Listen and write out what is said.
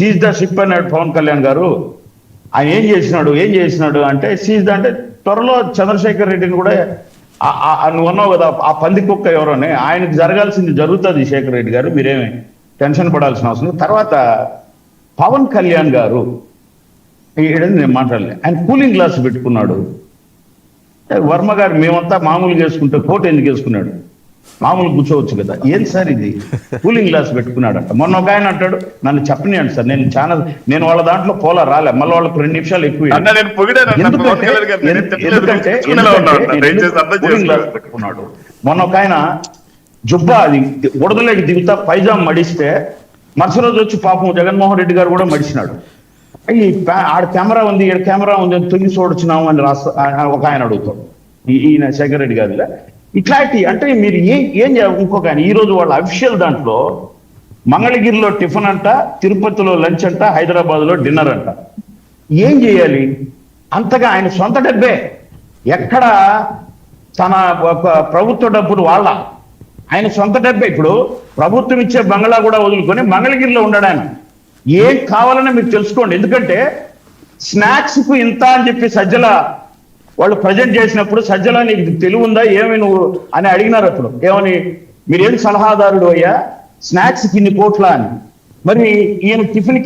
Seize the ship అన్నాడు పవన్ కళ్యాణ్ గారు. ఆయన ఏం చేసినాడు అంటే సీజ్ అంటే త్వరలో చంద్రశేఖర్ రెడ్డిని కూడా నువ్వు అన్నావు కదా ఆ పంది కుక్క ఎవరని, ఆయనకు జరగాల్సింది జరుగుతుంది శేఖర్ రెడ్డి గారు, మీరేమి టెన్షన్ పడాల్సిన అవసరం. తర్వాత పవన్ కళ్యాణ్ గారు నేను మాట్లాడలే, ఆయన కూలింగ్ గ్లాస్ పెట్టుకున్నాడు. వర్మ గారు మేమంతా మామూలుగా వేసుకుంటే కోట్ ఎందుకు వేసుకున్నాడు, మామూలు కూర్చోవచ్చు కదా, ఏం సార్ ఇది కూలింగ్ గ్లాస్ పెట్టుకున్నాడంట. మొన్న ఒక ఆయన అంటాడు నన్ను చెప్పనియండి సార్, నేను వాళ్ళ దాంట్లో పోలా రాలే, మళ్ళీ వాళ్ళకి 2 నిమిషాలు ఎక్కువ. ఎందుకంటే కూలింగ్ గ్లాస్ పెట్టుకున్నాడు. మొన్న ఒక ఆయన జుబ్బా అది బుడదలోకి దిగుతా పైజాం మడిస్తే మరుసటి రోజు వచ్చి పాపం జగన్మోహన్ రెడ్డి గారు కూడా మడిచినాడు. ఆడ కెమెరా ఉంది, ఈడ కెమెరా ఉంది అని తొలి చూడొచ్చినాము అని ఒక ఆయన అడుగుతాడు, ఈయన శేఖర్ రెడ్డి గారు. ఇట్లాంటి అంటే మీరు ఏం ఇంకొక ఆయన ఈరోజు వాళ్ళ అఫీషియల్ దాంట్లో మంగళగిరిలో టిఫిన్ అంట, తిరుపతిలో లంచ్ అంట, హైదరాబాద్లో డిన్నర్ అంట. ఏం చేయాలి అంతగా? ఆయన సొంత డబ్బే, ఎక్కడ తన ప్రభుత్వ డబ్బులు వాళ్ళ, ఆయన సొంత డబ్బే. ఇప్పుడు ప్రభుత్వం ఇచ్చే బంగ్లా కూడా వదులుకొని మంగళగిరిలో ఉన్నాడు ఆయన. ఏం కావాలని మీరు తెలుసుకోండి. ఎందుకంటే స్నాక్స్ కు ఇంత అని చెప్పి సజ్జల వాళ్ళు ప్రజెంట్ చేసినప్పుడు, సజ్జల నీకు తెలివి ఉందా ఏమి నువ్వు అని అడిగినారు. అప్పుడు ఏమని, మీరేం సలహాదారుడు అయ్యా, స్నాక్స్ కి ఇన్ని కోట్ల అని. మరి ఈయన టిఫిన్